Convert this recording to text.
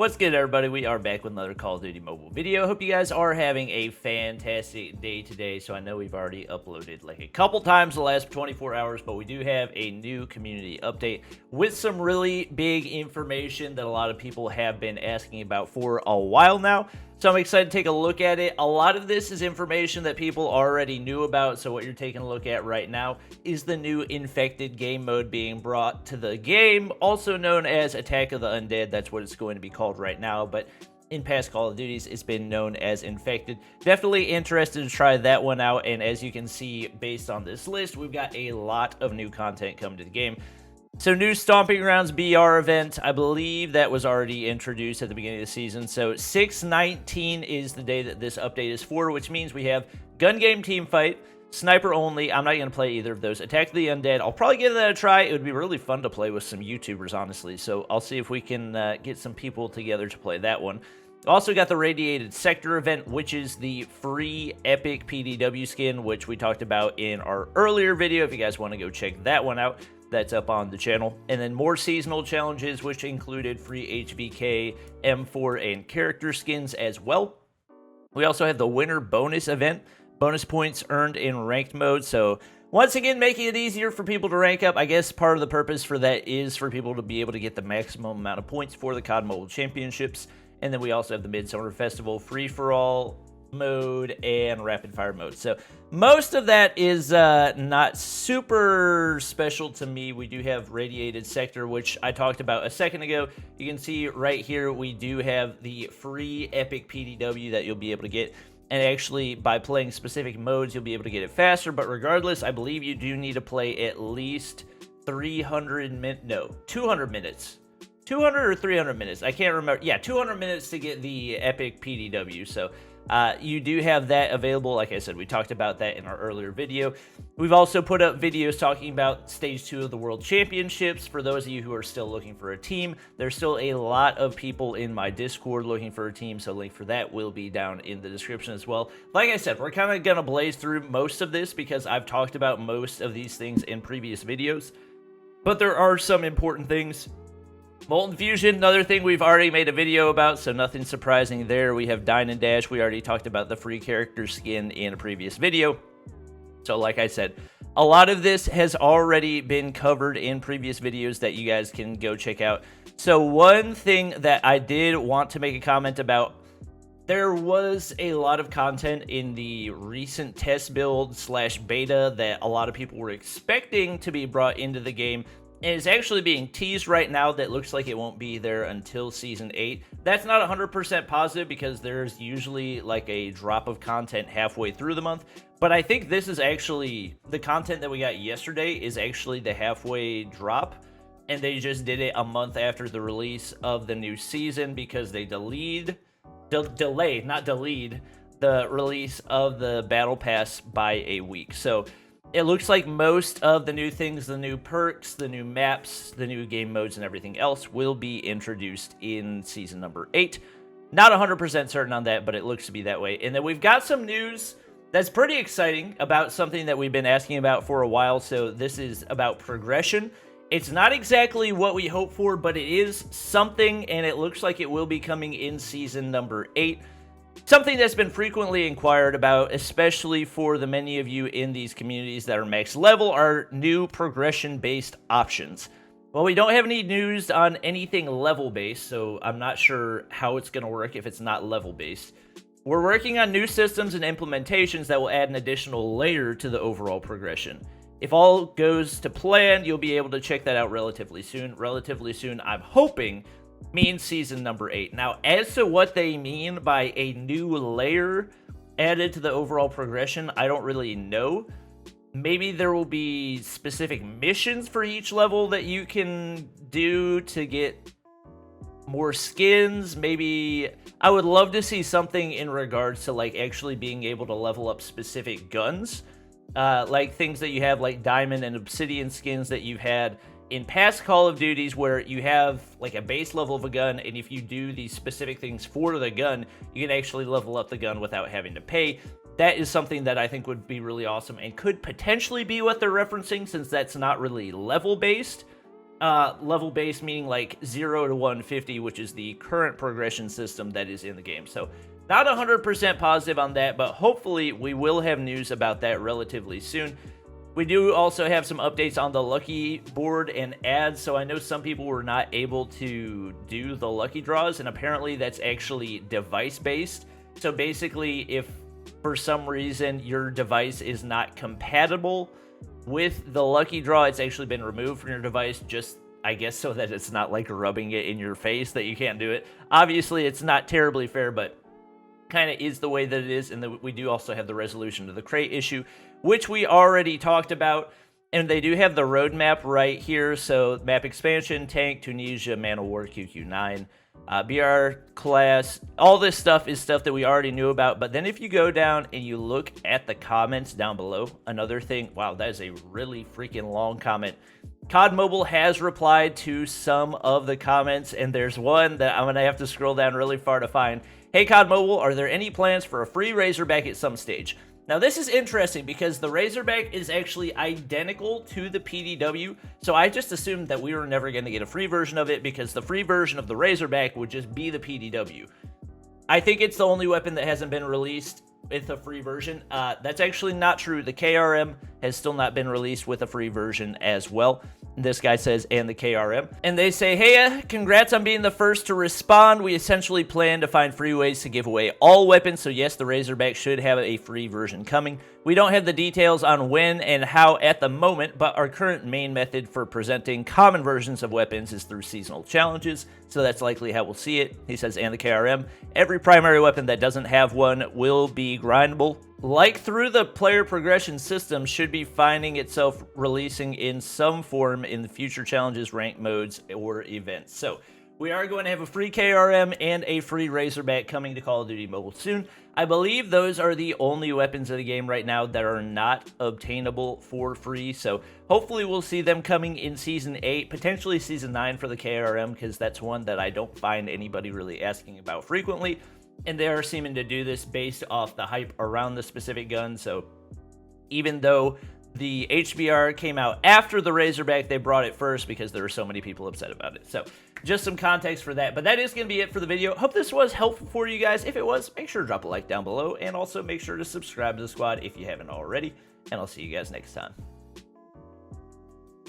What's good, everybody? We are back with another Call of Duty mobile video. Hope you guys are having a fantastic day today. So I know we've already uploaded like a couple times the last 24 hours, but we do have a new community update with some really big information that a lot of people have been asking about for a while now. So I'm excited to take a look at it. A lot of this is information that people already knew about. So what you're taking a look at right now is the new Infected game mode being brought to the game, also known as Attack of the Undead. That's what it's going to be called right now. But in past Call of Duties, it's been known as Infected. Definitely interested to try that one out. And as you can see, based on this list, we've got a lot of new content coming to the game. So new Stomping Grounds BR event, I believe that was already introduced at the beginning of the season. So 6/19 is the day that this update is for, which means we have gun game team fight, sniper only. I'm not going to play either of those. Attack the Undead, I'll probably give that a try. It would be really fun to play with some YouTubers, honestly. So I'll see if we can get some people together to play that one. Also got the Radiated Sector event, which is the free epic PDW skin, which we talked about in our earlier video. If you guys want to go check that one out, that's up on the channel. And then more seasonal challenges, which included free HVK, M4, and character skins as well. We also have the winter bonus event, bonus points earned in ranked mode. So once again, making it easier for people to rank up. I guess part of the purpose for that is for people to be able to get the maximum amount of points for the COD Mobile Championships. And then we also have the Midsummer Festival free-for-all mode and rapid fire mode. So most of that is not super special to me. We do have Radiated Sector, which I talked about a second ago. You can see right here we do have the free epic PDW that you'll be able to get, and actually by playing specific modes you'll be able to get it faster. But regardless, I believe you do need to play at least 200 minutes. 200 or 300 minutes, I can't remember. Yeah, 200 minutes to get the epic PDW. So you do have that available. Like I said, we talked about that in our earlier video. We've also put up videos talking about Stage 2 of the World Championships. For those of you who are still looking for a team, there's still a lot of people in my Discord looking for a team, so link for that will be down in the description as well. Like I said, we're kind of going to blaze through most of this because I've talked about most of these things in previous videos, but there are some important things. Molten Fusion, another thing we've already made a video about, so nothing surprising there. We have Dine and Dash. We already talked about the free character skin in a previous video. So like I said, a lot of this has already been covered in previous videos that you guys can go check out. So one thing that I did want to make a comment about, there was a lot of content in the recent test build / beta that a lot of people were expecting to be brought into the game. And it's actually being teased right now that looks like it won't be there until Season 8. That's not 100% positive because there's usually like a drop of content halfway through the month. But I think this is actually, the content that we got yesterday is actually the halfway drop. And they just did it a month after the release of the new season because they delayed the release of the Battle Pass by a week. So it looks like most of the new things, the new perks, the new maps, the new game modes, and everything else will be introduced in Season number 8. Not 100% certain on that, but it looks to be that way. And then we've got some news that's pretty exciting about something that we've been asking about for a while. So this is about progression. It's not exactly what we hope for, but it is something, and it looks like it will be coming in Season number 8. Something that's been frequently inquired about, especially for the many of you in these communities that are max level, are new progression-based options. Well, we don't have any news on anything level-based, so I'm not sure how it's going to work if it's not level-based. We're working on new systems and implementations that will add an additional layer to the overall progression. If all goes to plan, you'll be able to check that out relatively soon. Relatively soon, I'm hoping, means Season number 8. Now, as to what they mean by a new layer added to the overall progression, I don't really know. Maybe there will be specific missions for each level that you can do to get more skins. Maybe I would love to see something in regards to like actually being able to level up specific guns. Like things that you have like Diamond and Obsidian skins that you've had in past Call of Duties where you have like a base level of a gun, and if you do these specific things for the gun, you can actually level up the gun without having to pay. That is something that I think would be really awesome and could potentially be what they're referencing, since that's not really level based. level base, meaning like 0 to 150, which is the current progression system that is in the game. So not 100% positive on that, but hopefully we will have news about that relatively soon. We do also have some updates on the lucky board and ads. So I know some people were not able to do the lucky draws, and apparently that's actually device based. So basically, if for some reason your device is not compatible with the lucky draw, it's actually been removed from your device, just I guess so that it's not like rubbing it in your face that you can't do it. Obviously, it's not terribly fair, but kind of is the way that it is. And we do also have the resolution to the crate issue, which we already talked about. And they do have the roadmap right here. So map expansion, tank, Tunisia, Man of War, QQ9, BR class, all this stuff is stuff that we already knew about. But then if you go down and you look at the comments down below, another thing, wow, that is a really freaking long comment. COD Mobile has replied to some of the comments, and there's one that I'm going to have to scroll down really far to find. Hey COD Mobile, are there any plans for a free Razorback at some stage? Now this is interesting because the Razorback is actually identical to the PDW, so I just assumed that we were never going to get a free version of it because the free version of the Razorback would just be the PDW. I think it's the only weapon that hasn't been released with a free version. That's actually not true. The KRM has still not been released with a free version as well. This guy says, and the KRM. And they say, hey, congrats on being the first to respond. We essentially plan to find free ways to give away all weapons. So yes, the Razorback should have a free version coming. We don't have the details on when and how at the moment, but our current main method for presenting common versions of weapons is through seasonal challenges. So that's likely how we'll see it. He says, and the KRM. Every primary weapon that doesn't have one will be grindable. Like through the player progression system, should be finding itself releasing in some form in the future challenges, rank modes, or events. So we are going to have a free KRM and a free Razorback coming to Call of Duty Mobile soon. I believe those are the only weapons in the game right now that are not obtainable for free. So hopefully we'll see them coming in Season 8, potentially Season 9 for the KRM, because that's one that I don't find anybody really asking about frequently. And they are seeming to do this based off the hype around the specific gun. So even though the HBR came out after the Razorback, they brought it first because there were so many people upset about it. So just some context for that. But that is going to be it for the video. Hope this was helpful for you guys. If it was, make sure to drop a like down below. And also make sure to subscribe to the squad if you haven't already. And I'll see you guys next time.